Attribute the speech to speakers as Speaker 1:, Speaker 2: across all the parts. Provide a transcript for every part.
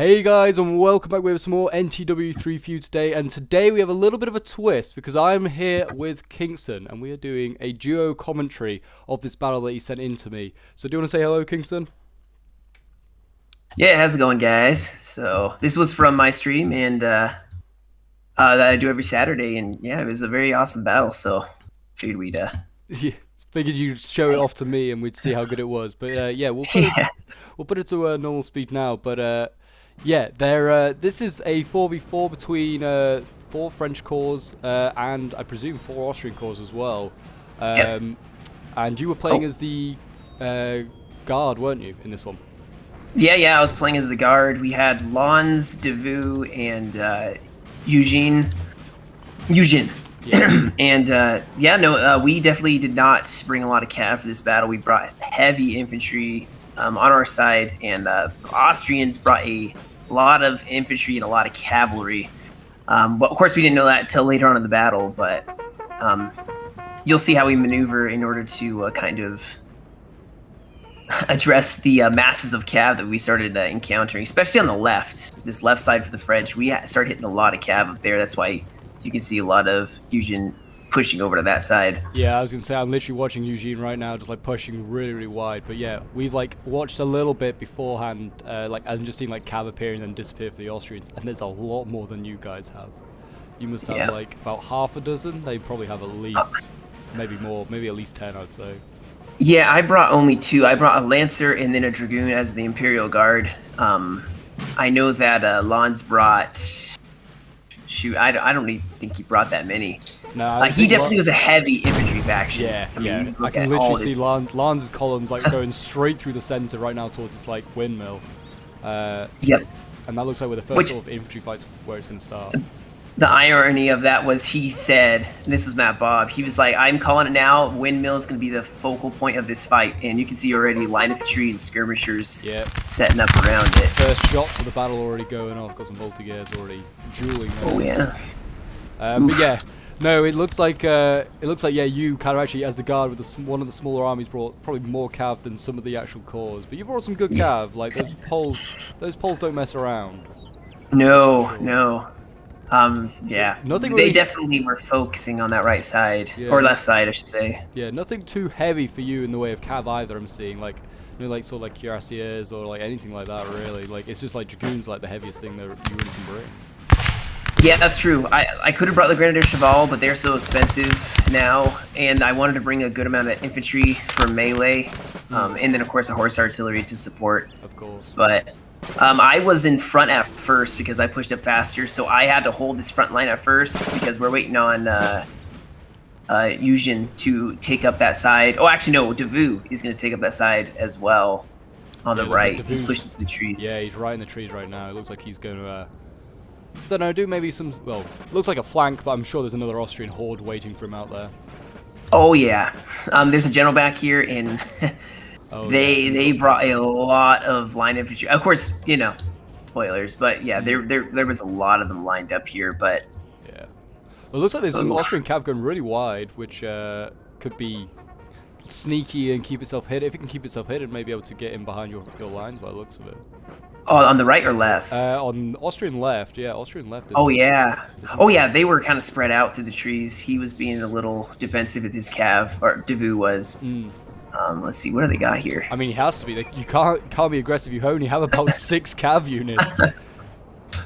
Speaker 1: Hey guys, and welcome back with some more NTW 3 for you today, and today we have a little bit of a twist because I'm here with Kingston and we are doing a duo commentary of this battle that he sent in to me. So do you want to say hello, Kingston?
Speaker 2: Yeah, how's it going, guys? So this was from my stream and that I do every Saturday, and yeah, it was a very awesome battle, so figured we'd
Speaker 1: Yeah, figured you'd show it off to me and we'd see how good it was, but yeah, we'll put it to normal speed now, but yeah, this is a 4v4 between 4 French corps and I presume 4 Austrian corps as well. And you were playing as the guard, weren't you, in this one?
Speaker 2: Yeah, I was playing as the guard. We had Lons, Devu, and Eugene. Yeah. And we definitely did not bring a lot of cav for this battle. We brought heavy infantry on our side, and Austrians brought a lot of infantry and a lot of cavalry. But of course, we didn't know that until later on in the battle. But you'll see how we maneuver in order to kind of address the masses of cav that we started encountering, especially on the left. This left side for the French, we started hitting a lot of cav up there. That's why you can see a lot of Eugene pushing over to that side.
Speaker 1: Yeah, I was gonna say I'm literally watching Eugene right now, just like pushing really wide. But yeah, we've like watched a little bit beforehand. Like I'm just seeing like cav appear and then disappear for the Austrians, and there's a lot more than you guys have. You must have like about half a dozen. They probably have at least, maybe more, maybe at least 10, I'd say.
Speaker 2: Yeah, I brought only 2. I brought a Lancer and then a Dragoon as the Imperial Guard. I know that Lons brought... Shoot, I don't even think he brought that many.
Speaker 1: No,
Speaker 2: he definitely was a heavy infantry faction.
Speaker 1: Yeah,
Speaker 2: I mean,
Speaker 1: I can literally see Lons's columns like going straight through the center right now towards this like windmill.
Speaker 2: Yep.
Speaker 1: And that looks like where the first sort of infantry fight's where it's going to start.
Speaker 2: The irony of that was he said, and this was Matt Bob, he was like, I'm calling it now, windmill is going to be the focal point of this fight. And you can see already line infantry and skirmishers setting up around it.
Speaker 1: First shots of the battle already going off, got some voltigeurs already dueling.
Speaker 2: Oh yeah.
Speaker 1: But yeah, no, it looks like yeah, you kind of actually as the guard with one of the smaller armies brought probably more cav than some of the actual corps. But you brought some good cav, like those Poles don't mess around.
Speaker 2: No. Yeah,
Speaker 1: nothing
Speaker 2: they definitely were focusing on that right side, or left side, I should say.
Speaker 1: Yeah, nothing too heavy for you in the way of cav either. I'm seeing like, you know, like sort of like cuirassiers or like anything like that. Really, like it's just like dragoons, like the heaviest thing that you really can bring.
Speaker 2: Yeah, that's true. I could have brought the Grenadier Cheval, but they're so expensive now, and I wanted to bring a good amount of infantry for melee, and then of course a horse artillery to support.
Speaker 1: Of course.
Speaker 2: But I was in front at first because I pushed up faster, so I had to hold this front line at first because we're waiting on Eugene to take up that side. Oh, actually, no, Devu is going to take up that side as well on the right. Like he's pushing through the trees.
Speaker 1: Yeah, he's right in the trees right now. It looks like he's going to, don't know, do maybe some, well, looks like a flank, but I'm sure there's another Austrian horde waiting for him out there.
Speaker 2: Oh, yeah. There's a general back here, and... They brought a lot of line infantry. Of course, you know, spoilers, but yeah, there was a lot of them lined up here. But
Speaker 1: yeah, well, it looks like there's some Austrian cav going really wide, which could be sneaky and keep itself hidden. If it can keep itself hidden, may be able to get in behind your lines by the looks of it.
Speaker 2: Oh, on the right or left?
Speaker 1: On Austrian left, yeah, Austrian left.
Speaker 2: Oh yeah, they were kind of spread out through the trees. He was being a little defensive with his cav, or Devu was. Let's see, what do they got here?
Speaker 1: I mean, he has to be. You can't be aggressive. You only have about 6 cav units.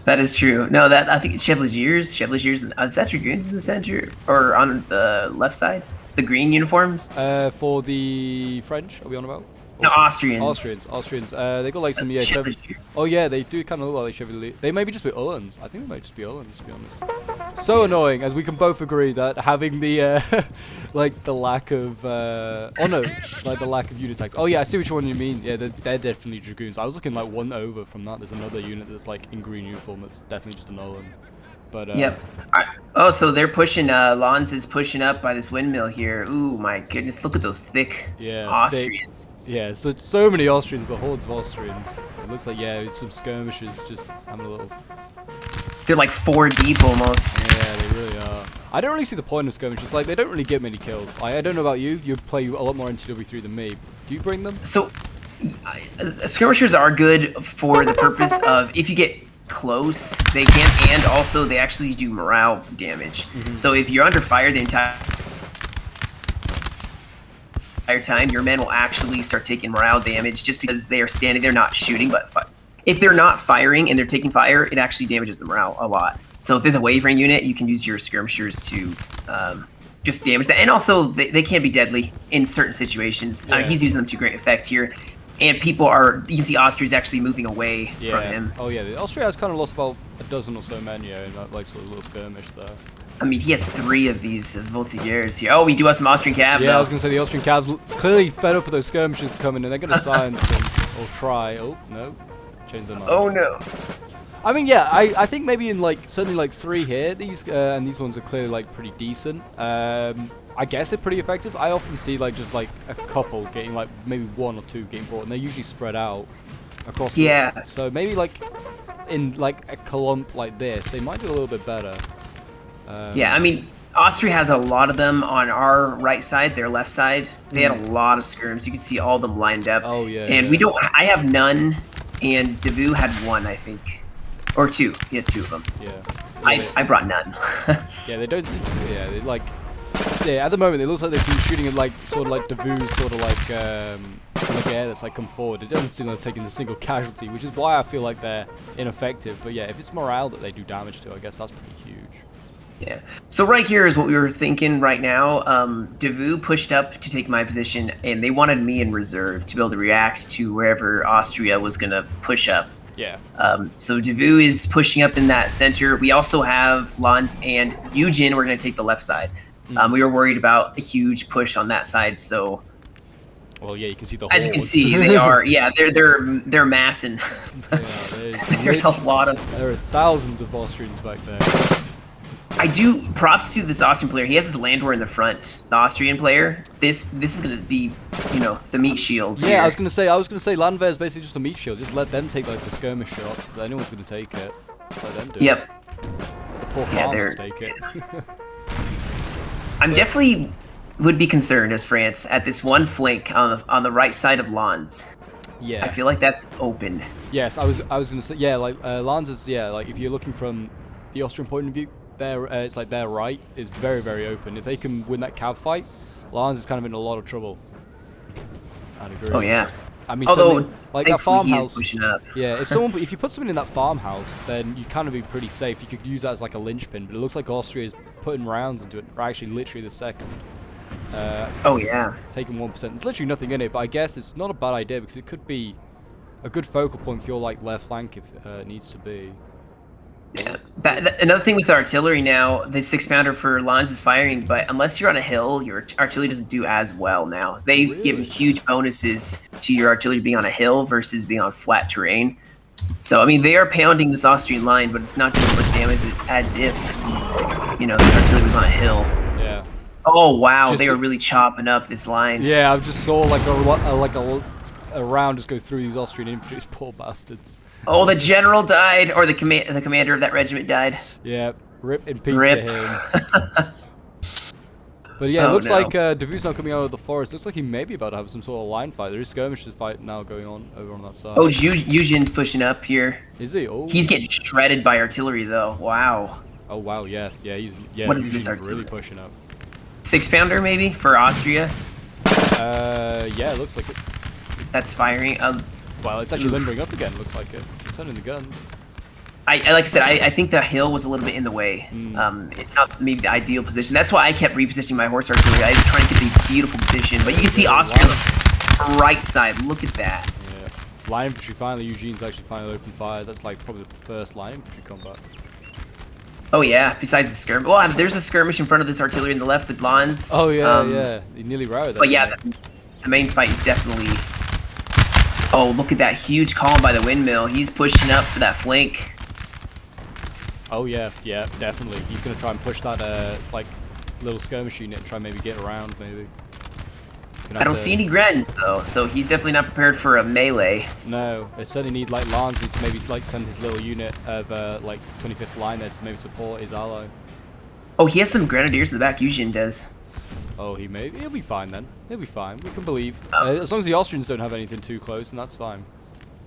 Speaker 2: That is true. No, I think it's Chevaliers. Is that Dragoons in the center or on the left side? The green uniforms?
Speaker 1: For the French, are we on about?
Speaker 2: No, Austrians.
Speaker 1: Austrians. They got like some oh yeah, they do kind of look like Chevaliers. They may be just be Uhlans. I think they might just be Uhlans, to be honest. So annoying, as we can both agree that having the like the lack of like the lack of unit tags. Oh yeah, I see which one you mean. Yeah, they're definitely dragoons. I was looking like one over from that. There's another unit that's like in green uniform that's definitely just an Uhlan. But
Speaker 2: yep. Oh, so they're pushing. Lons is pushing up by this windmill here. Ooh, my goodness! Look at those thick Austrians.
Speaker 1: Yeah, so many Austrians, the hordes of Austrians. It looks like it's some skirmishers just having a little.
Speaker 2: They're like 4 deep almost.
Speaker 1: Yeah, they really are. I don't really see the point of skirmishers. Like they don't really get many kills. I don't know about you. You play a lot more NTW3 than me. Do you bring them?
Speaker 2: So Skirmishers are good for the purpose of if you get close, they can, and also they actually do morale damage. So if you're under fire the entire time, your men will actually start taking morale damage just because they are standing there not shooting, but if they're not firing and they're taking fire, it actually damages the morale a lot. So if there's a wavering unit, you can use your skirmishers to just damage that. And also, they can be deadly in certain situations.
Speaker 1: Yeah.
Speaker 2: He's using them to great effect here. And people are, you can see Austria's actually moving away from him.
Speaker 1: Oh yeah, Austria has kind of lost about a dozen or so men, in that like sort of little skirmish there.
Speaker 2: I mean, he has 3 of these Voltigeurs here. Oh, we do have some Austrian cav.
Speaker 1: Yeah,
Speaker 2: though.
Speaker 1: I was going to say the Austrian Cavs clearly fed up with those skirmishes coming, and they're going to silence them or try. Oh no, change their mind.
Speaker 2: Oh no.
Speaker 1: I mean, yeah, I think maybe in like certainly like 3 here, these and these ones are clearly like pretty decent. I guess they're pretty effective. I often see like just like a couple getting like maybe 1 or 2 getting brought, and they're usually spread out across.
Speaker 2: Yeah.
Speaker 1: So maybe like in like a clump like this, they might do a little bit better.
Speaker 2: Yeah, I mean, Austria has a lot of them on our right side, their left side. They had a lot of skirms. You can see all of them lined up.
Speaker 1: Oh yeah.
Speaker 2: And we don't. I have none, and Devu had 1, I think, or 2. He had 2 of them.
Speaker 1: Yeah. So
Speaker 2: I brought none.
Speaker 1: yeah, they don't seem to. Yeah, they like. Yeah, at the moment it looks like they've been shooting at like sort of like Devu's sort of like air that's like come forward. It doesn't seem like they're taking a single casualty, which is why I feel like they're ineffective. But yeah, if it's morale that they do damage to, I guess that's pretty huge.
Speaker 2: Yeah. So right here is what we were thinking right now. Devu pushed up to take my position, and they wanted me in reserve to be able to react to wherever Austria was going to push up.
Speaker 1: Yeah.
Speaker 2: So Devu is pushing up in that center. We also have Lons and Eugen. We're going to take the left side. We were worried about a huge push on that side, so.
Speaker 1: Well, yeah, you can see the.
Speaker 2: As you can see, they are. Yeah, they're massing.
Speaker 1: Yeah,
Speaker 2: there's a lot of.
Speaker 1: There are thousands of Austrians back there.
Speaker 2: I do props to this Austrian player. He has his land war in the front. The Austrian player. This is gonna be, the meat shield.
Speaker 1: Yeah,
Speaker 2: here.
Speaker 1: I was gonna say Landwehr is basically just a meat shield. Just let them take like the skirmish shots. If anyone's gonna take it, let them do
Speaker 2: Yep.
Speaker 1: it. The poor farmers take it.
Speaker 2: I'm definitely would be concerned as France at this one flank on the right side of Lons.
Speaker 1: Yeah.
Speaker 2: I feel like that's open.
Speaker 1: Yes, I was gonna say like Lons is like if you're looking from the Austrian point of view, it's like their right is very, very open. If they can win that cav fight, Lons is kind of in a lot of trouble. I'd agree.
Speaker 2: Oh yeah.
Speaker 1: I mean,
Speaker 2: although
Speaker 1: like that farmhouse.
Speaker 2: He is pushing up.
Speaker 1: Yeah, if you put someone in that farmhouse, then you kind of be pretty safe. You could use that as like a linchpin, but it looks like Austria is putting rounds into it. Or actually, literally the second.
Speaker 2: Oh yeah.
Speaker 1: Taking 1%. There's literally nothing in it, but I guess it's not a bad idea because it could be a good focal point for your like left flank if it needs to be.
Speaker 2: Yeah. Another thing with artillery now, the 6-pounder for Lons is firing, but unless you're on a hill, your artillery doesn't do as well now. They give huge bonuses to your artillery being on a hill versus being on flat terrain. So, I mean, they are pounding this Austrian line, but it's not doing as much damage as if, this artillery was on a hill.
Speaker 1: Yeah.
Speaker 2: Oh, wow. They are really chopping up this line.
Speaker 1: Yeah, I just saw like a round just go through these Austrian infantry. These poor bastards.
Speaker 2: Oh, the general died, or the commander of that regiment died.
Speaker 1: Yeah, rip in peace
Speaker 2: Rip.
Speaker 1: to him. But yeah, it looks like Devu's now coming out of the forest. Looks like he may be about to have some sort of line fight. There is skirmishes fight now going on over on that side.
Speaker 2: Oh, Eugen's pushing up here.
Speaker 1: Is he? Oh.
Speaker 2: He's getting shredded by artillery, though. Wow.
Speaker 1: Oh wow, yes, yeah,
Speaker 2: What is this
Speaker 1: Eugen's
Speaker 2: artillery?
Speaker 1: really pushing up.
Speaker 2: 6-pounder maybe for Austria.
Speaker 1: Yeah, it looks like it.
Speaker 2: That's firing.
Speaker 1: Well, it's actually limbering up again. Looks like it. It's turning the guns.
Speaker 2: Like I said, I think the hill was a little bit in the way. It's not maybe the ideal position. That's why I kept repositioning my horse artillery. I was trying to get the beautiful position. But you can see Austria, right side. Look at that.
Speaker 1: Yeah. Line infantry finally. Eugene's actually finally opened fire. That's like probably the first line infantry combat.
Speaker 2: Oh yeah. Besides the skirmish. Well, there's a skirmish in front of this artillery on the left with Lons.
Speaker 1: Oh yeah, yeah. He nearly routed that.
Speaker 2: But yeah, the main fight is definitely. Oh, look at that huge column by the windmill. He's pushing up for that flank.
Speaker 1: Oh yeah, yeah, definitely. He's gonna try and push that like little skirmish unit and try and maybe get around maybe.
Speaker 2: I don't see any Grens though, so he's definitely not prepared for a melee.
Speaker 1: No, they certainly need like Lance needs to maybe like send his little unit of like 25th line there to maybe support his ally.
Speaker 2: Oh, he has some grenadiers in the back. Eugen does.
Speaker 1: Oh, he'll be fine then. He'll be fine. We can believe. As long as the Austrians don't have anything too close, and that's fine.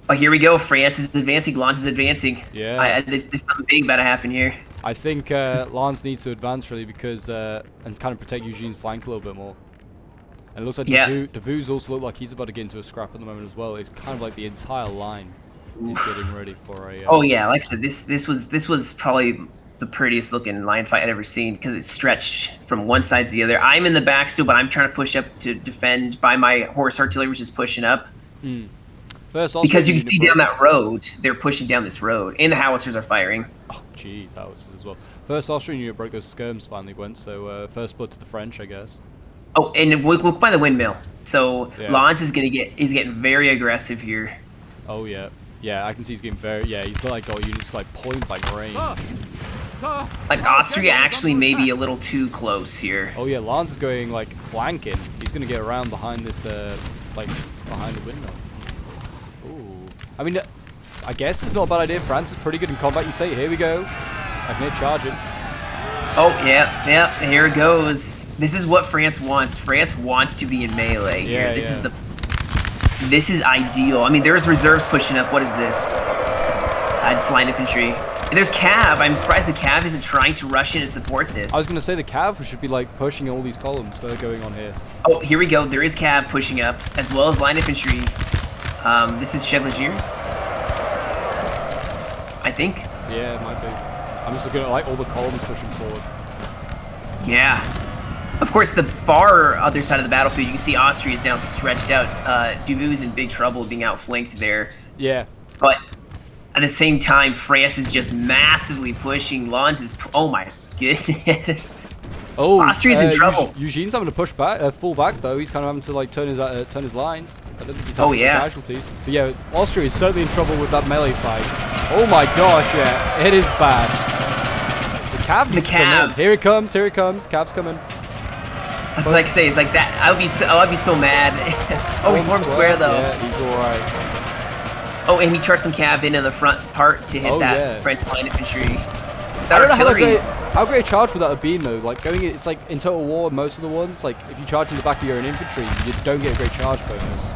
Speaker 2: Oh, here we go. France is advancing. Lance is advancing.
Speaker 1: Yeah.
Speaker 2: There's something big about to happen here.
Speaker 1: I think Lance needs to advance really because and kind of protect Eugene's flank a little bit more. And it looks like Davu's also look like he's about to get into a scrap at the moment as well. It's kind of like the entire line is getting ready for a.
Speaker 2: Oh yeah, like I said, this was probably the prettiest looking line fight I'd ever seen because it stretched from one side to the other. I'm in the back still, but I'm trying to push up to defend by my horse artillery, which is pushing up.
Speaker 1: First,
Speaker 2: because you can see down that road, they're pushing down this road, and the howitzers are firing.
Speaker 1: Oh, jeez, howitzers as well. First Austrian unit broke those skirms finally went, so first blood to the French, I guess.
Speaker 2: Oh, and look by the windmill. So Lance is getting very aggressive here.
Speaker 1: Oh yeah, yeah, I can see he's getting very he's like got units like point blank range.
Speaker 2: Like Austria actually may be a little too close here.
Speaker 1: Oh yeah, Lance is going like flanking. He's gonna get around behind this like behind the windmill. I mean, I guess it's not a bad idea. France is pretty good in combat. You say, here we go. I can hit charging.
Speaker 2: Oh, yeah, here it goes. This is what France wants. France wants to be in melee here. This is ideal. I mean, there's reserves pushing up. What is this? Just line infantry. And there's Cav. I'm surprised the Cav isn't trying to rush in and support this.
Speaker 1: I was going to say the Cav should be like pushing all these columns that are going on here.
Speaker 2: Oh, here we go. There is Cav pushing up, as well as line infantry. This is Skirmishers, I think.
Speaker 1: Yeah, it might be. I'm just looking at like all the columns pushing forward.
Speaker 2: Yeah. Of course, the far other side of the battlefield, you can see Austria is now stretched out. Davu's in big trouble being outflanked there.
Speaker 1: Yeah.
Speaker 2: But at the same time, France is just massively pushing. Lance is... Oh my goodness.
Speaker 1: Oh,
Speaker 2: Austria's in trouble.
Speaker 1: Eugene's having to push back, fall back though. He's kind of having to like turn his lines. I don't think he's having casualties. But yeah, Austria is certainly in trouble with that melee fight. Oh my gosh, yeah, it is bad. The Cav needs to come in. Here it comes, here it comes. Cav's coming.
Speaker 2: I was like say, it's like that. I'd be so mad. Oh, he formed square though.
Speaker 1: Yeah, he's all right.
Speaker 2: Oh, and he charged some Cav into the front part to hit that French line infantry. That
Speaker 1: artillery. How great a charge would that have been though? Like it's like in Total War, most of the ones, like if you charge in the back of your own infantry, you don't get a great charge bonus.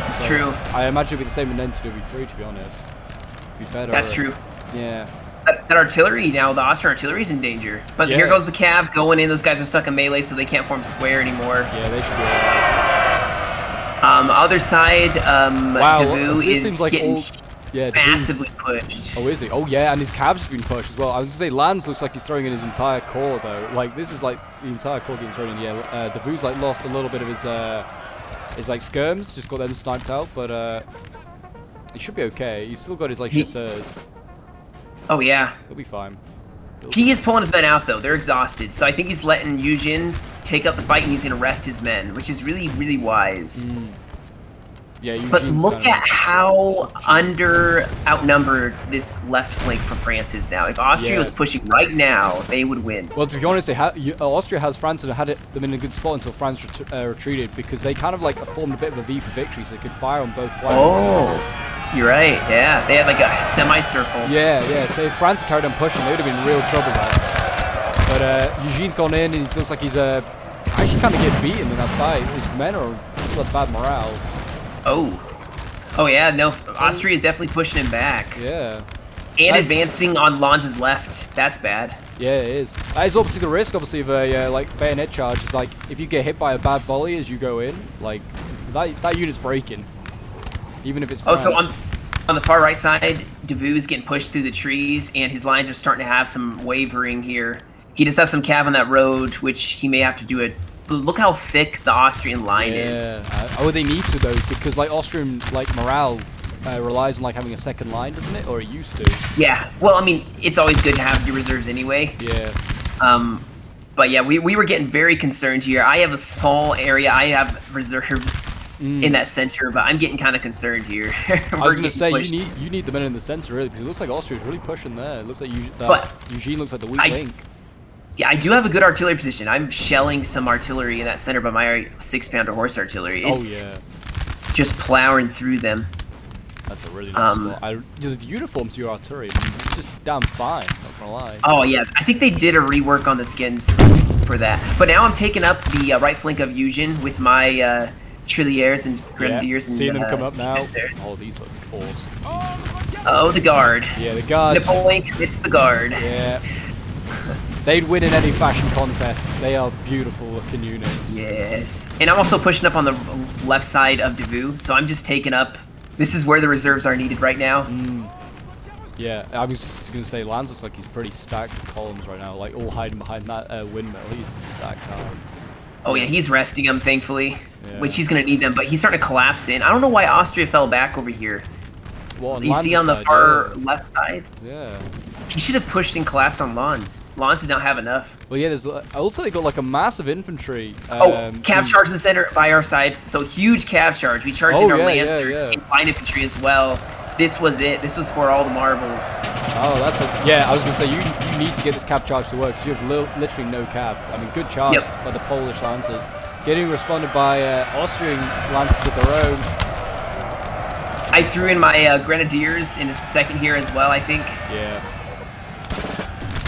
Speaker 2: It's true.
Speaker 1: I imagine it'd be the same in NTW3 to be honest. It'd be better.
Speaker 2: That's true.
Speaker 1: Yeah.
Speaker 2: That artillery now, the Austrian artillery's in danger. But here goes the Cav going in. Those guys are stuck in melee, so they can't form square anymore.
Speaker 1: Yeah, they should be alright.
Speaker 2: Other side, Davu is
Speaker 1: like
Speaker 2: getting massively pushed.
Speaker 1: Oh, is he? Oh, yeah, and his Cav's been pushed as well. I was going to say, Lanz looks like he's throwing in his entire core, though. Like, this is like the entire core getting thrown in. Yeah, Davu's like lost a little bit of his like skirms, just got them sniped out, but he should be okay. He's still got his like chasseurs.
Speaker 2: Oh yeah,
Speaker 1: he'll be fine.
Speaker 2: He is pulling his men out though. They're exhausted, so I think he's letting Eugene take up the fight, and he's gonna rest his men, which is really, really wise.
Speaker 1: Yeah,
Speaker 2: but look at how outnumbered this left flank for France is now. If Austria was pushing right now, they would win.
Speaker 1: Well, to be honest, Austria has France and had them in a good spot until France retreated, because they kind of like formed a bit of a V for victory, so they could fire on both flanks.
Speaker 2: Oh. You're right, yeah. They had like a semicircle.
Speaker 1: Yeah. So if France carried on pushing, they would have been in real trouble there. But Eugene's gone in, and he looks like he's actually kind of getting beaten in that fight. His men are still at bad morale.
Speaker 2: Oh yeah, no, Austria is definitely pushing him back.
Speaker 1: Yeah.
Speaker 2: And advancing on Lanz's left. That's bad.
Speaker 1: Yeah, it is. That is obviously the risk, obviously, of a like bayonet charge. Is like, if you get hit by a bad volley as you go in, like, that unit's breaking. Even if it's France.
Speaker 2: Oh, so on the far right side, Davu's getting pushed through the trees, and his lines are starting to have some wavering here. He does have some cav on that road, which he may have to do it. But look how thick the Austrian line is.
Speaker 1: Oh, they need to though, because like Austrian like morale relies on like having a second line, doesn't it? Or it used to.
Speaker 2: Yeah. Well, I mean, it's always good to have your reserves anyway.
Speaker 1: Yeah.
Speaker 2: But yeah, we were getting very concerned here. I have a small area. I have reserves in that center, but I'm getting kind of concerned here.
Speaker 1: I was going to say, you need the men in the center really, because it looks like Austria's really pushing there. It looks like Eugene looks like the weak link.
Speaker 2: Yeah, I do have a good artillery position. I'm shelling some artillery in that center by my 6-pounder horse artillery. It's just plowing through them.
Speaker 1: That's a really nice spot. The uniforms to your artillery, just damn fine, not gonna lie.
Speaker 2: Oh yeah, I think they did a rework on the skins for that. But now I'm taking up the right flank of Eugen with my Trilliers and Grenadiers.
Speaker 1: Yeah,
Speaker 2: and
Speaker 1: seeing them come up now.
Speaker 2: Skirmishers.
Speaker 1: Oh, these look awesome.
Speaker 2: Oh, the guard.
Speaker 1: Yeah, the guard.
Speaker 2: Napoleon commits the guard.
Speaker 1: Yeah. They'd win in any fashion contest. They are beautiful looking units.
Speaker 2: Yes. And I'm also pushing up on the left side of Davout, so I'm just taking up. This is where the reserves are needed right now.
Speaker 1: Yeah, I was just going to say, Lance looks like he's pretty stacked with columns right now, like all hiding behind that windmill. He's stacked out.
Speaker 2: Oh yeah, he's resting them, thankfully,
Speaker 1: Yeah.
Speaker 2: which he's going to need them, but he's starting to collapse in. I don't know why Austria fell back over here.
Speaker 1: What,
Speaker 2: You see on the far left side?
Speaker 1: Yeah.
Speaker 2: He should have pushed and collapsed on Lons. Lons did not have enough.
Speaker 1: Well, yeah, there's also they got like a massive infantry.
Speaker 2: Cav charge in the center by our side. So huge cav charge. We charged in our Lancers and line infantry as well. This was it. This was for all the marbles.
Speaker 1: Oh, that's yeah. I was gonna say you need to get this cav charge to work because you have literally no cav. I mean, good charge by the Polish Lancers, getting responded by Austrian Lancers of their own.
Speaker 2: I threw in my Grenadiers in a second here as well, I think.
Speaker 1: Yeah.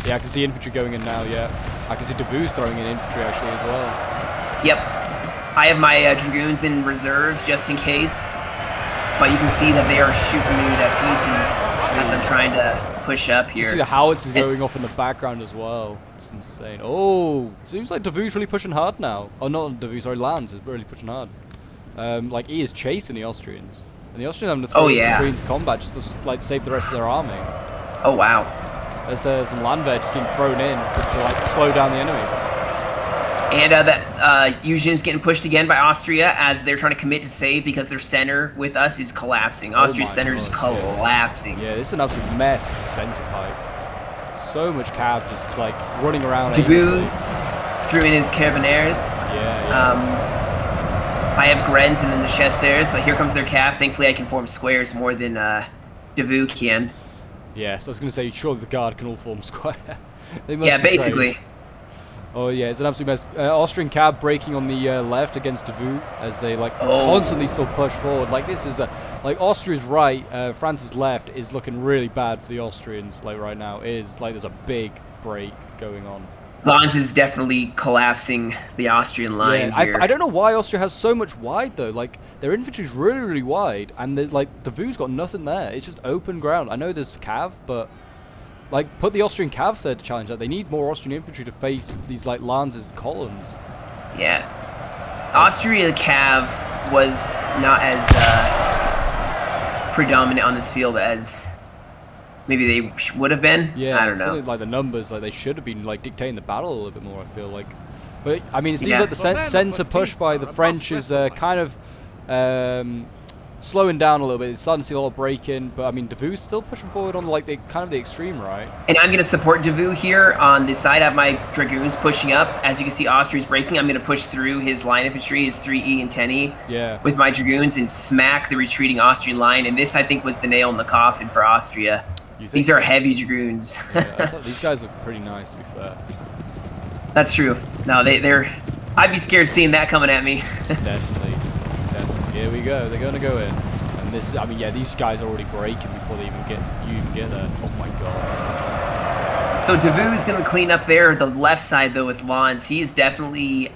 Speaker 1: Yeah, I can see infantry going in now, yeah. I can see Davout's throwing in infantry actually as well.
Speaker 2: Yep. I have my Dragoons in reserve just in case. But you can see that they are shooting me to pieces as I'm trying to push up here.
Speaker 1: You see the howitzers going off in the background as well. It's insane. Oh, seems like Davout's really pushing hard now. Oh, not Davout, sorry, Lanz is really pushing hard. Like, he is chasing the Austrians. And the Austrians having to throw infantry into combat just to, like, save the rest of their army.
Speaker 2: Oh, wow.
Speaker 1: There's some Landwehr just getting thrown in just to, like, slow down the enemy.
Speaker 2: And that Eugen is getting pushed again by Austria as they're trying to commit to save because their center with us is collapsing. Austria's center is collapsing.
Speaker 1: Yeah, this is an absolute mess. It's a center fight. So much cav just like running around.
Speaker 2: Davout threw in his Carabiniers. I have Grens and then the Chasseurs, but here comes their cav. Thankfully, I can form squares more than Davout can.
Speaker 1: Yeah, so I was going to say, surely the guard can all form square.
Speaker 2: Yeah, basically.
Speaker 1: Oh yeah, it's an absolute mess. Austrian cav breaking on the left against Davout as they like constantly still push forward. Like this is like Austria's right, France's left is looking really bad for the Austrians. Like right now, it is like there's a big break going on.
Speaker 2: Lons is definitely collapsing the Austrian line here.
Speaker 1: I don't know why Austria has so much wide though. Like their infantry's really wide, and like Davout's got nothing there. It's just open ground. I know there's cav, but. Like, put the Austrian cav there to challenge that. They need more Austrian infantry to face these, like, Lanz's columns.
Speaker 2: Yeah. Austria cav was not as predominant on this field as maybe they would have been.
Speaker 1: Yeah,
Speaker 2: I don't know.
Speaker 1: Like, the numbers, like, they should have been, like, dictating the battle a little bit more, I feel like. But, I mean, it seems like the center push by the French is kind of... slowing down a little bit. It's starting to see a lot of break-in, but I mean, Davout's still pushing forward on like the kind of the extreme right.
Speaker 2: And I'm going to support Davout here on this side. I have my Dragoons pushing up. As you can see, Austria's breaking. I'm going to push through his line infantry, his 3E and 10E, with my Dragoons and smack the retreating Austrian line. And this, I think, was the nail in the coffin for Austria. These are heavy Dragoons.
Speaker 1: Yeah, these guys look pretty nice, to be fair.
Speaker 2: That's true. No, they're... I'd be scared seeing that coming at me.
Speaker 1: Definitely. Here we go. They're going to go in, and this. I mean, yeah, these guys are already breaking before they even get there. Oh my god.
Speaker 2: So Davout is going to clean up there. The left side though with Lons, he's definitely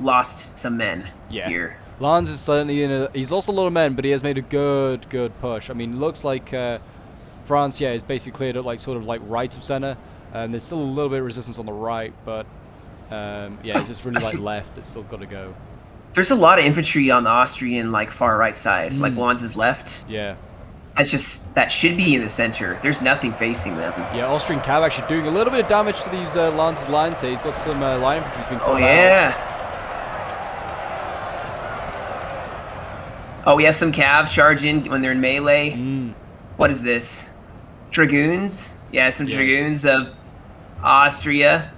Speaker 2: lost some men here.
Speaker 1: Lons is certainly he's lost a lot of men, but he has made a good push. I mean, looks like France, yeah, is basically cleared up like sort of like right of center, and there's still a little bit of resistance on the right, but yeah, it's just really like left that's still got to go.
Speaker 2: There's a lot of infantry on the Austrian, like, far right side, like Lons' left.
Speaker 1: Yeah.
Speaker 2: That's just, that should be in the center. There's nothing facing them.
Speaker 1: Yeah, Austrian cav actually doing a little bit of damage to these Lons' lines here. He's got some line infantry being called out. Oh, he has some cav charging when they're in melee. What is this? Dragoons? Yeah, some Dragoons of Austria.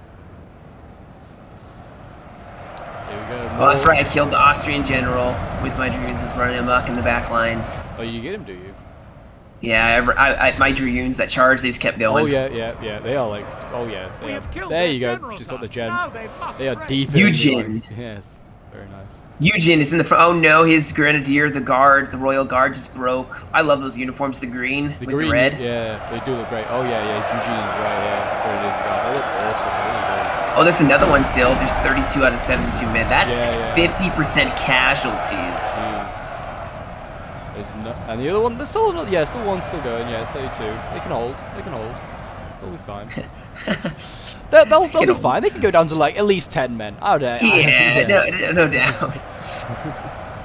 Speaker 1: Oh, that's right. I killed the Austrian general with my Dragoons. Was running amok in the back lines. Oh, you get him, do you?
Speaker 2: Yeah, my Dragoons that charged, they just kept going.
Speaker 1: Oh yeah. They are like, oh yeah. There you go. Just got the gen. They are deep.
Speaker 2: Eugen.
Speaker 1: Yes, very nice.
Speaker 2: Eugen is in the front. Oh no, his Grenadier, the guard, the Royal Guard just broke. I love those uniforms. The green with the red.
Speaker 1: Yeah, they do look great. Oh yeah. Eugen is right. Yeah, there it is. They look awesome. Really good.
Speaker 2: Oh, there's another one still. There's 32 out of 72 men. That's
Speaker 1: Yeah,
Speaker 2: 50% casualties.
Speaker 1: Jeez. There's no, and the other one, there's still another, yeah, still one still going. Yeah, 32. They can hold. They can hold. They'll be fine. they'll be fine. They can go down to like at least 10 men. Oh,
Speaker 2: Yeah, no doubt.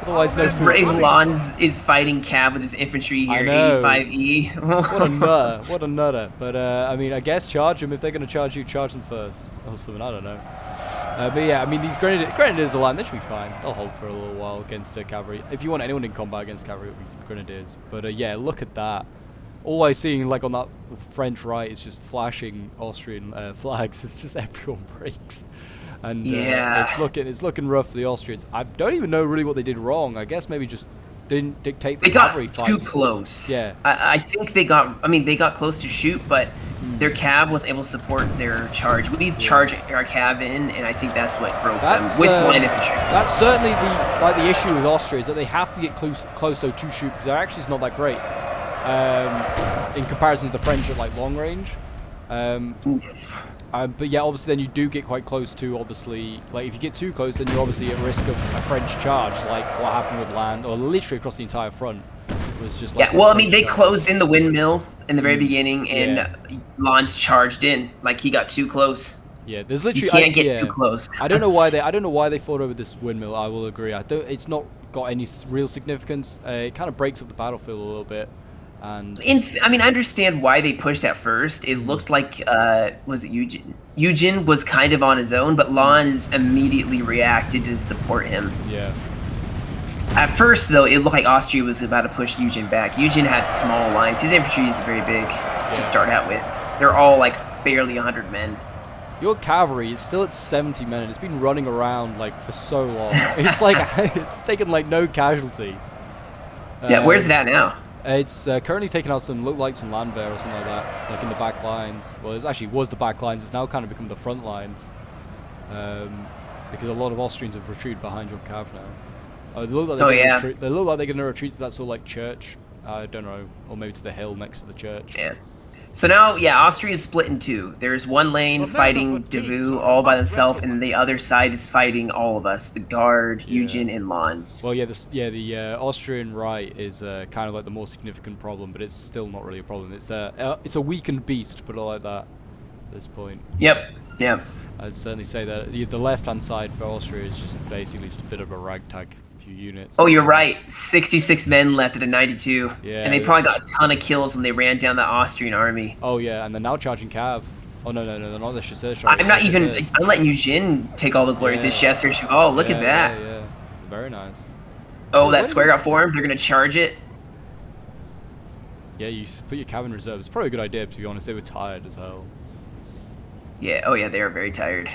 Speaker 1: Otherwise, no.
Speaker 2: This brave Lons is fighting Cav with his infantry here, 85E.
Speaker 1: What a nutter! What a nutter! But I mean, I guess charge them if they're going to charge you. Charge them first, or something. I don't know. But yeah, I mean, these grenadiers are they should be fine. They'll hold for a little while against cavalry. If you want anyone in combat against cavalry, it would be grenadiers. But yeah, look at that. All I see, like on that French right, is just flashing Austrian flags. It's just everyone breaks. And
Speaker 2: yeah,
Speaker 1: it's looking rough for the Austrians. I don't even know really what they did wrong. I guess maybe just didn't dictate the cavalry fight.
Speaker 2: They got too close.
Speaker 1: Yeah.
Speaker 2: I think they got. I mean, they got close to shoot, but their cav was able to support their charge. We charge our cav in, and I think that's what broke them with line infantry.
Speaker 1: That's certainly the issue with Austria is that they have to get close though to shoot because they're actually not that great in comparison to the French at like long range. But yeah, obviously then you do get quite close to, obviously, like if you get too close then you're obviously at risk of a French charge, like what happened with Land, or literally across the entire front. It was just like,
Speaker 2: yeah, well, I mean, they closed in the windmill in the very beginning, and Lons charged in, like he got too close.
Speaker 1: Yeah, there's literally
Speaker 2: you can't get too close.
Speaker 1: I don't know why they fought over this windmill. I will agree. It's not got any real significance. It kind of breaks up the battlefield a little bit. And
Speaker 2: I mean, I understand why they pushed at first. It looked like was it Eugen? Eugen was kind of on his own, but Lons immediately reacted to support him.
Speaker 1: Yeah.
Speaker 2: At first, though, it looked like Austria was about to push Eugen back. Eugen had small lines. His infantry is very big to start out with. They're all like barely 100 men.
Speaker 1: Your cavalry is still at 70 men, and it's been running around like for so long. It's like it's taken like no casualties.
Speaker 2: Yeah, where's it at now?
Speaker 1: It's currently taking out some Landwehr or something like that, like in the back lines. Well, it actually was the back lines. It's now kind of become the front lines, because a lot of Austrians have retreated behind your cav now. They look like they look like they're going to retreat to that sort of like church. I don't know, or maybe to the hill next to the church.
Speaker 2: Yeah. So now, Austria is split in two. There's one lane fighting Davout all by themselves, and the other side is fighting all of us, the Guard, Eugen, and Lons.
Speaker 1: Well, the Austrian right is kind of like the more significant problem, but it's still not really a problem. It's a weakened beast, to put it like that, at this point.
Speaker 2: Yep.
Speaker 1: I'd certainly say that the left-hand side for Austria is just basically just a bit of a ragtag. Few units.
Speaker 2: Oh, you're right. 66 men left at a 92.
Speaker 1: Yeah.
Speaker 2: And they probably got a ton of kills when they ran down the Austrian army.
Speaker 1: Oh yeah, and they're now charging cav. Oh no, they're not the chasseurs.
Speaker 2: I'm letting Eugen take all the glory with his chasseurs. Oh, look at that.
Speaker 1: Yeah. Very nice.
Speaker 2: Oh, that square got formed. They're gonna charge it.
Speaker 1: Yeah, you put your cav in reserve. It's probably a good idea, to be honest. They were tired as hell.
Speaker 2: Yeah. Oh yeah, they are very tired.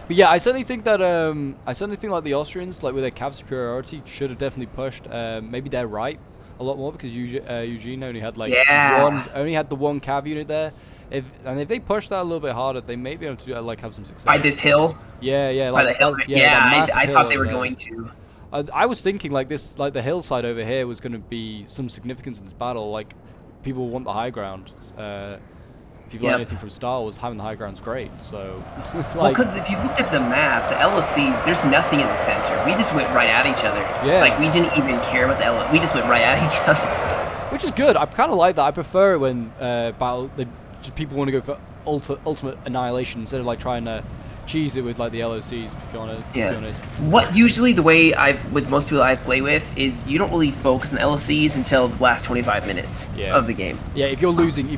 Speaker 1: But yeah, I certainly think that like the Austrians, like with their cav superiority, should have definitely pushed maybe their right a lot more, because Eugene only had like the one cav unit there. If they push that a little bit harder, they may be able to like have some success.
Speaker 2: By this hill?
Speaker 1: Yeah,
Speaker 2: by
Speaker 1: like
Speaker 2: the hill. I thought they were going to.
Speaker 1: I was thinking like this, like the hillside over here was going to be some significance in this battle. Like people want the high ground. If you've learned anything from Star Wars, having the high ground's great. So,
Speaker 2: well, because if you look at the map, the LOCs, there's nothing in the center. We just went right at each other.
Speaker 1: Yeah.
Speaker 2: Like we didn't even care about the LOC. We just went right at each other.
Speaker 1: Which is good. I kind of like that. I prefer it when people want to go for ultimate annihilation instead of like trying to cheese it with like the LOCs. To be honest.
Speaker 2: What usually the way with most people I play with is you don't really focus on the LOCs until the last 25 minutes of the game.
Speaker 1: Yeah, if you're losing, you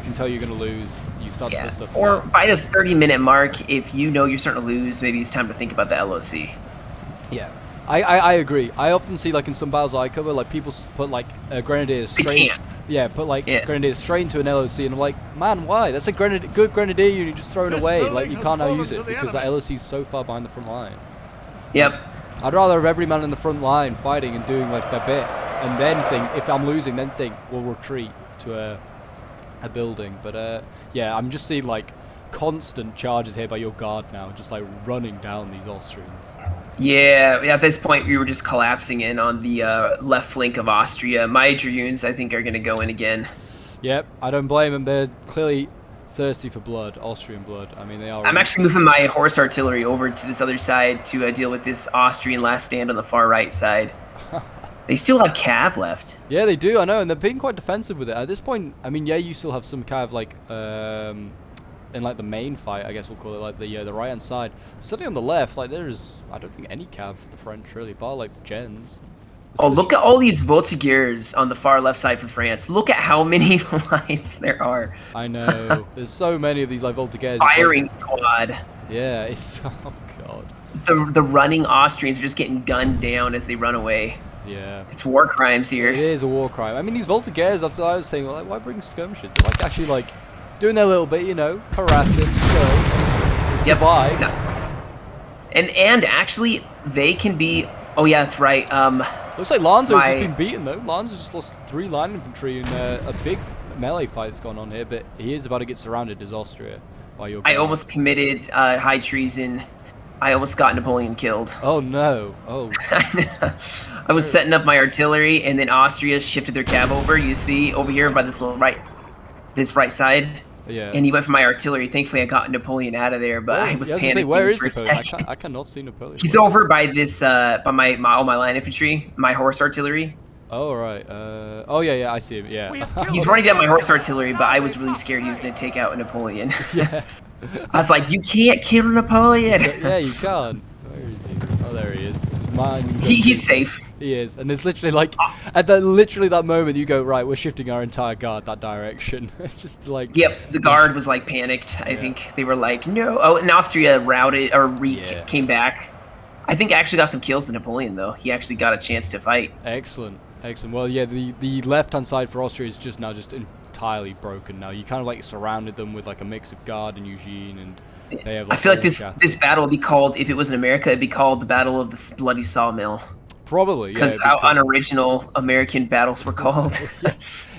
Speaker 1: can tell you're gonna lose. You start to put stuff.
Speaker 2: Or by the 30-minute mark, if you know you're starting to lose, maybe it's time to think about the LOC.
Speaker 1: Yeah. I agree. I often see like in some battles I cover, like people put like grenadiers straight. Grenadiers straight into an LOC, and I'm like, man, why? That's a good grenadier unit just thrown away. Like you can't now use it because that LOC is so far behind the front lines.
Speaker 2: Yep.
Speaker 1: I'd rather have every man in the front line fighting and doing like their bit, and then think if I'm losing, then think we'll retreat to a building. But yeah, I'm just seeing like constant charges here by your guard now, just like running down these Austrians.
Speaker 2: Yeah, at this point we were just collapsing in on the left flank of Austria. My dragoons, I think, are going to go in again.
Speaker 1: Yep, I don't blame them. They're clearly thirsty for blood, Austrian blood. I mean, they are.
Speaker 2: I'm actually moving my horse artillery over to this other side to deal with this Austrian last stand on the far right side. They still have cav left.
Speaker 1: Yeah, they do. I know, and they're being quite defensive with it at this point. I mean, yeah, you still have some cav like in like the main fight, I guess we'll call it, like the right hand side. Certainly on the left, like there's I don't think any cav for the French really, bar like the gens.
Speaker 2: Oh, look at all these Voltigeurs on the far left side for France. Look at how many lines there are.
Speaker 1: I know. There's so many of these like Voltigeurs.
Speaker 2: Firing
Speaker 1: like,
Speaker 2: squad.
Speaker 1: Yeah, it's oh god.
Speaker 2: The running Austrians are just getting gunned down as they run away.
Speaker 1: Yeah.
Speaker 2: It's war crimes here.
Speaker 1: It is a war crime. I mean, these Voltigeurs, after I was saying, well, like, why bring skirmishers? They're like actually like doing their little bit, you know, harassing still. Survive.
Speaker 2: No. And actually, they can be. Oh yeah, that's right.
Speaker 1: Looks like Lanzo's just been beaten though. Lanzo's just lost 3 line infantry in a big melee fight that's going on here, but he is about to get surrounded as Austria by your.
Speaker 2: I almost committed high treason. I almost got Napoleon killed.
Speaker 1: Oh no! Oh.
Speaker 2: I was setting up my artillery, and then Austria shifted their cav over. You see over here by this right side.
Speaker 1: Yeah.
Speaker 2: And he went for my artillery. Thankfully, I got Napoleon out of there, but I was panicking
Speaker 1: say, where is
Speaker 2: for a
Speaker 1: Napoleon?
Speaker 2: second.
Speaker 1: I cannot see Napoleon.
Speaker 2: He's over by this, by all my line infantry, my horse artillery.
Speaker 1: Oh right. Oh yeah, I see him. Yeah.
Speaker 2: He's running down my horse artillery, but I was really scared he was going to take out Napoleon.
Speaker 1: Yeah.
Speaker 2: I was like, you can't kill Napoleon.
Speaker 1: Yeah, you can't. Where is he? Oh, there he is.
Speaker 2: He's safe.
Speaker 1: He is, and there's literally like at literally that moment you go, right, we're shifting our entire guard that direction. Just like.
Speaker 2: Yep, the guard was like panicked. I think they were like, no. Oh, and Austria routed or came back. I think I actually got some kills to Napoleon though. He actually got a chance to fight.
Speaker 1: Excellent, excellent. Well, yeah, the left hand side for Austria is just now just entirely broken. Now you kind of like surrounded them with like a mix of guard and Eugene and. They have, like,
Speaker 2: I feel like this battle would be called, if it was in America, it'd be called the Battle of the Bloody Sawmill.
Speaker 1: Probably, yeah.
Speaker 2: Because how unoriginal American battles were called.
Speaker 1: Yeah,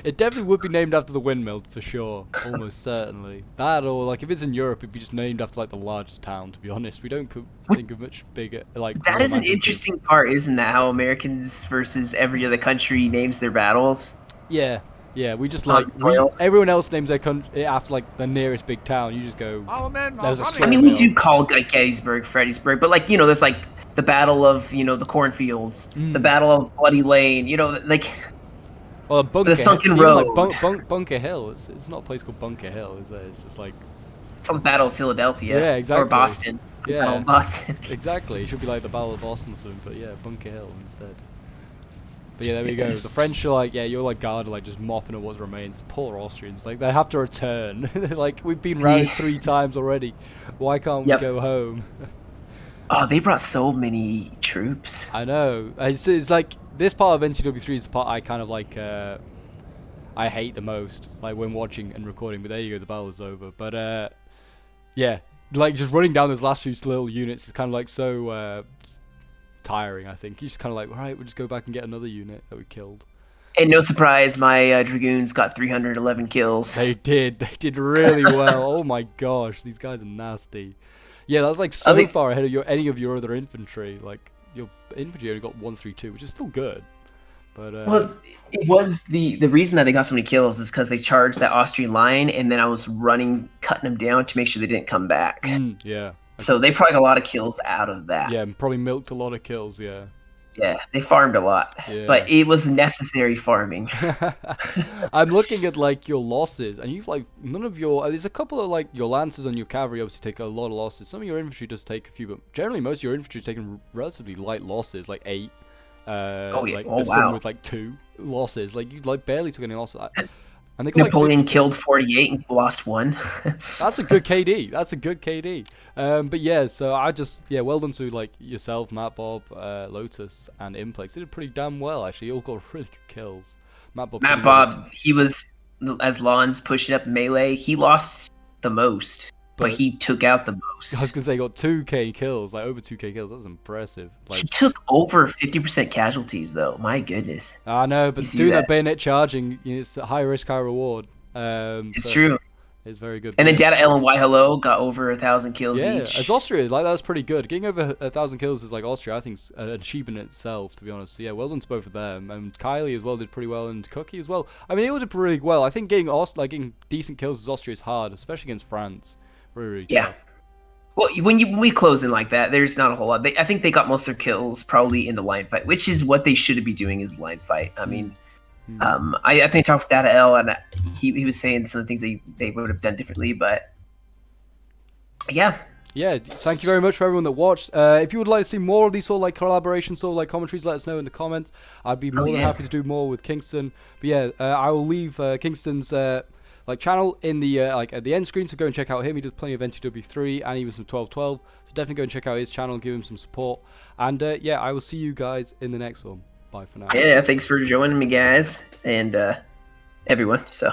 Speaker 1: it definitely would be named after the windmill, for sure. Almost certainly. That, or, like, if it's in Europe, it'd be just named after, like, the largest town, to be honest. We don't think of much bigger, like...
Speaker 2: That is an interesting part, isn't that? How Americans versus every other country names their battles?
Speaker 1: Yeah. Yeah, we just like everyone else names their country after like the nearest big town. You just go.
Speaker 2: I mean, we do call like Gettysburg, Fredericksburg, but like there's like the Battle of the cornfields, the Battle of Bloody Lane. Like.
Speaker 1: Well, Bunker
Speaker 2: the Sunken Road.
Speaker 1: Like Bunker Hill. It's not a place called Bunker Hill, is there? It's just like.
Speaker 2: It's the Battle of Philadelphia.
Speaker 1: Yeah, exactly.
Speaker 2: Or Boston. It's the Battle of Boston.
Speaker 1: Exactly. It should be like the Battle of Boston or something, but yeah, Bunker Hill instead. But yeah, there we go. The French are like, yeah, you're like guarded, like just mopping up what remains. Poor Austrians, like they have to return. Like we've been routed 3 times already. Why can't we go home?
Speaker 2: Oh, they brought so many troops.
Speaker 1: I know. It's like this part of NTW3 is the part I kind of like. I hate the most, like when watching and recording. But there you go, the battle is over. But yeah, like just running down those last few little units is kind of like so. Tiring, I think. You just kind of like, all right, we'll just go back and get another unit that we killed.
Speaker 2: And no surprise, my Dragoons got 311 kills.
Speaker 1: They did really well. Oh my gosh, these guys are nasty. Yeah, that's like so far ahead of any of your other infantry. Like your infantry only got 132, which is still good. But
Speaker 2: well, it was the reason that they got so many kills is because they charged that Austrian line, and then I was cutting them down to make sure they didn't come back.
Speaker 1: Yeah.
Speaker 2: So they probably got a lot of kills out of that.
Speaker 1: Yeah, and probably milked a lot of kills, yeah.
Speaker 2: Yeah, they farmed a lot. Yeah. But it was necessary farming.
Speaker 1: I'm looking at, like, your losses, and you've, like, none of your... There's a couple of, like, your lancers and your cavalry obviously take a lot of losses. Some of your infantry does take a few, but generally most of your infantry is taking relatively light losses, like 8. Like, some with, like, 2 losses. Like, you, like, barely took any losses. And they got
Speaker 2: Napoleon killed 48 and lost 1.
Speaker 1: That's a good KD. That's a good KD. But yeah, so I just well done to like yourself, Matt Bob, Lotus, and Implex. They did pretty damn well actually. All got really good kills. Matt Bob,
Speaker 2: he was as Lons pushing up melee. He lost the most, but he took out the most.
Speaker 1: I was gonna say he got 2k kills, like over 2k kills. That's impressive. Like,
Speaker 2: he took over 50% casualties though. My goodness.
Speaker 1: I know, but doing that bayonet charging, it's a high risk, high reward.
Speaker 2: It's true.
Speaker 1: It's very good.
Speaker 2: And then Data L and Y Hello got over 1,000 kills each.
Speaker 1: As Austria, like that was pretty good. Getting over 1,000 kills is like Austria, I think, an achievement in itself, to be honest. So yeah, well done to both of them. And Kylie as well did pretty well, and Cookie as well. I mean, they all did really well. I think getting decent kills as Austria is hard, especially against France. Really tough.
Speaker 2: Well, when we close in like that, there's not a whole lot. I think they got most of their kills probably in the line fight, which is what they should be doing, is line fight. I mean, I think I talked with Data L, and he was saying some of the things they would have done differently, but yeah.
Speaker 1: Yeah, thank you very much for everyone that watched. If you would like to see more of these sort of like collaborations, sort of like commentaries, let us know in the comments. I'd be more than happy to do more with Kingston. But yeah, I will leave Kingston's like channel in the like at the end screen, so go and check out him. He does plenty of NTW3 and even some 12-12, so definitely go and check out his channel and give him some support. And yeah, I will see you guys in the next one. Bye for now.
Speaker 2: Yeah, thanks for joining me, guys, and everyone. So.